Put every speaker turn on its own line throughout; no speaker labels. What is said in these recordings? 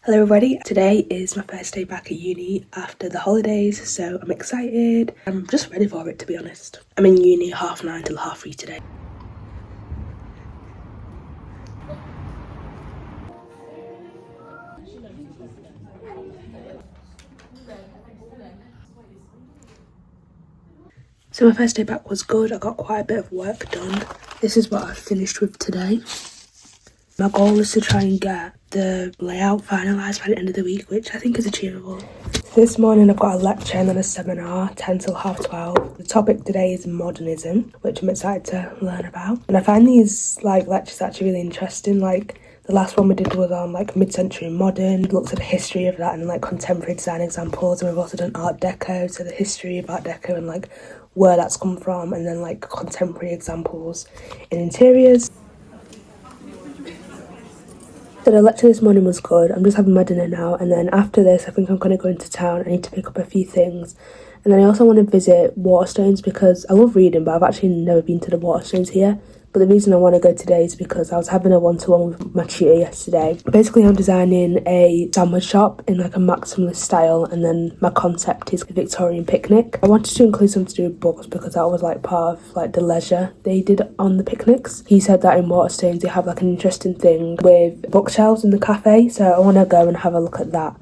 Hello everybody, today is my first day back at uni after the holidays, so I'm excited. I'm just ready for it, to be honest. I'm in uni 9:30 till 3:30 today. So my first day back was good. I got quite a bit of work done. This is what I finished with today. My goal is to try and get the layout finalised by the end of the week, which I think is achievable. This morning I've got a lecture and then a seminar, 10 till 12:30. The topic today is modernism, which I'm excited to learn about. And I find these lectures actually really interesting. The last one we did was on mid-century modern. We looked at the history of that and contemporary design examples. And we've also done Art Deco, so the history of Art Deco and where that's come from, and then contemporary examples in interiors. So the lecture this morning was good. I'm just having my dinner now, and then after this I think I'm going to go into town. I need to pick up a few things, and then I also want to visit Waterstones because I love reading, but I've actually never been to the Waterstones here. But the reason I want to go today is because I was having a one-to-one with my tutor yesterday. Basically, I'm designing a sandwich shop in a maximalist style, and then my concept is a Victorian picnic. I wanted to include something to do with books because that was part of the leisure they did on the picnics. He said that in Waterstones they have an interesting thing with bookshelves in the cafe, so I want to go and have a look at that.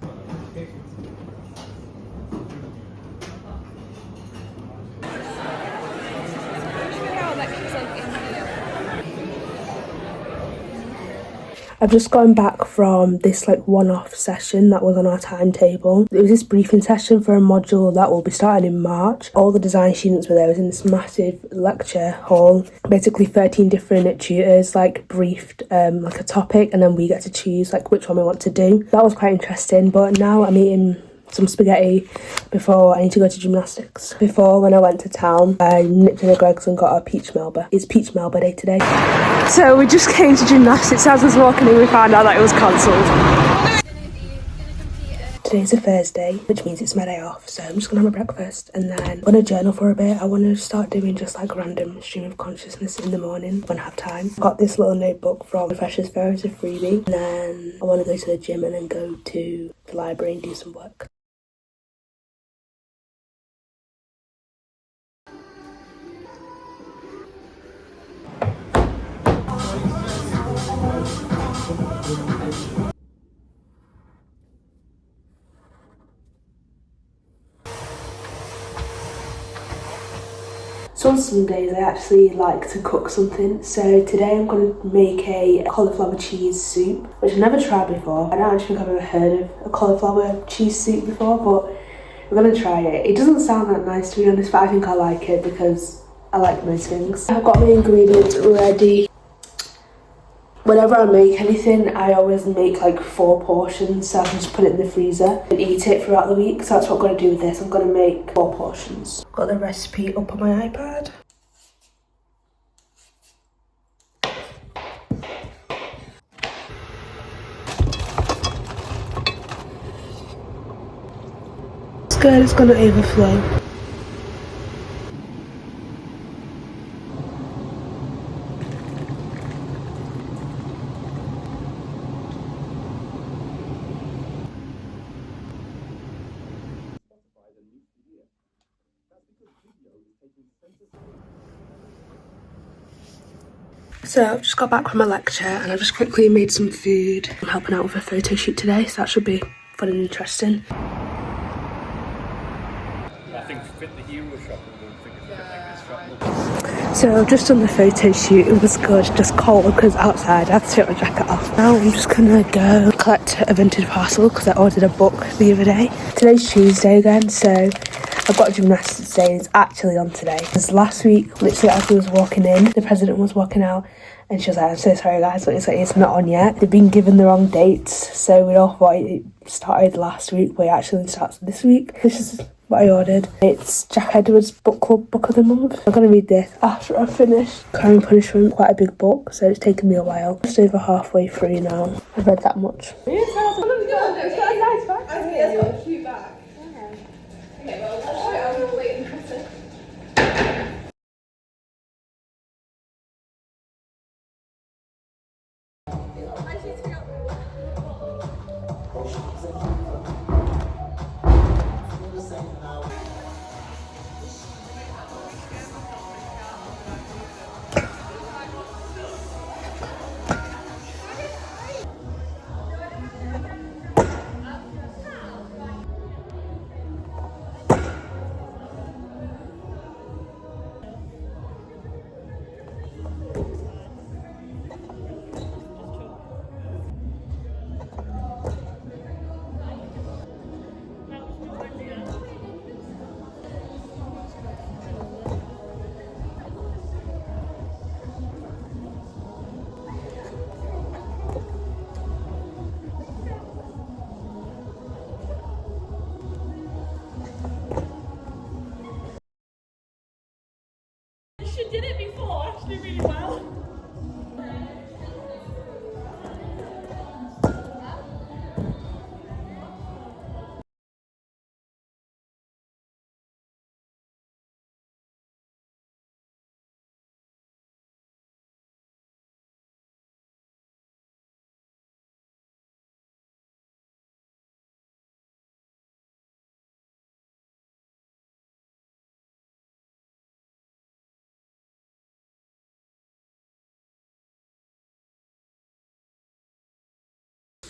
I've just gotten back from this one-off session that was on our timetable. It was this briefing session for a module that will be starting in March. All the design students were there. It was in this massive lecture hall. Basically 13 different tutors briefed a topic, and then we get to choose which one we want to do. That was quite interesting, but now I'm eating some spaghetti before I need to go to gymnastics. Before, when I went to town, I nipped in a Greggs and got a peach Melba. It's peach Melba day today. So we just came to gymnastics. As I was walking in, we found out that it was cancelled. Today's a Thursday, which means it's my day off, so I'm just gonna have my breakfast and then I'm gonna journal for a bit. I want to start doing just random stream of consciousness in the morning when I have time. Got this little notebook from Freshers Fair as a freebie, and then I want to go to the gym and then go to the library and do some work. So on Sundays I actually like to cook something, so today I'm going to make a cauliflower cheese soup, which I've never tried before. I don't actually think I've ever heard of a cauliflower cheese soup before, but we're going to try it. It doesn't sound that nice, to be honest, but I think I like it because I like most things. I've got my ingredients ready. Whenever I make anything, I always make 4 portions, so I can just put it in the freezer and eat it throughout the week. So that's what I'm going to do with this. I'm going to make 4 portions. Got the recipe up on my iPad. It's good, it's going to overflow. So I've just got back from my lecture and I just quickly made some food. I'm helping out with a photo shoot today, so that should be fun and interesting. So I've just done the photo shoot. It was good, just cold because outside I had to take my jacket off. Now I'm just gonna go collect a vintage parcel because I ordered a book the other day. Today's Tuesday again, so I've got a gymnastics day and it's actually on today. Because last week, literally as we was walking in, the president was walking out and she was like, I'm so sorry guys, but it's not on yet. They've been given the wrong dates, so we all thought it started last week, but it actually starts this week. This is what I ordered. It's Jack Edwards Book Club Book of the Month. I'm going to read this after I've finished Crime and Punishment, quite a big book, so it's taken me a while. Just over halfway through now. I've read that much. It's got a nice back. It's got a cute back. Okay, well, I'll wait and press it.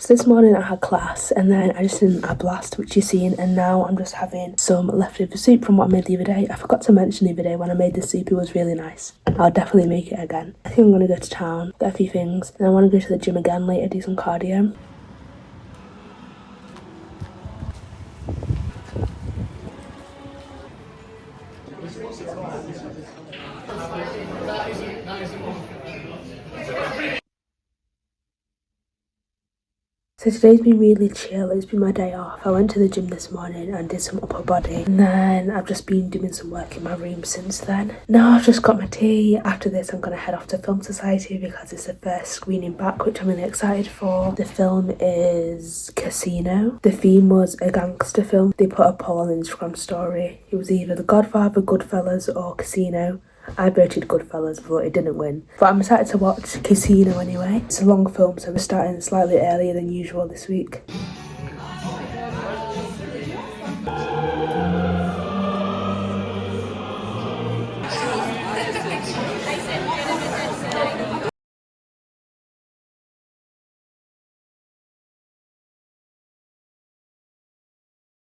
So this morning I had class and then I just didn't have blast, which you've seen, and now I'm just having some leftover soup from what I made the other day. I forgot to mention the other day when I made the soup, it was really nice. I'll definitely make it again. I think I'm going to go to town, get a few things, and I want to go to the gym again later, do some cardio. So today's been really chill, it's been my day off. I went to the gym this morning and did some upper body, and then I've just been doing some work in my room since then. Now I've just got my tea. After this I'm going to head off to Film Society because it's the first screening back, which I'm really excited for. The film is Casino. The theme was a gangster film. They put a poll on the Instagram story. It was either The Godfather, Goodfellas or Casino. I voted Goodfellas, but it didn't win. But I'm excited to watch Casino anyway. It's a long film, so we're starting slightly earlier than usual this week.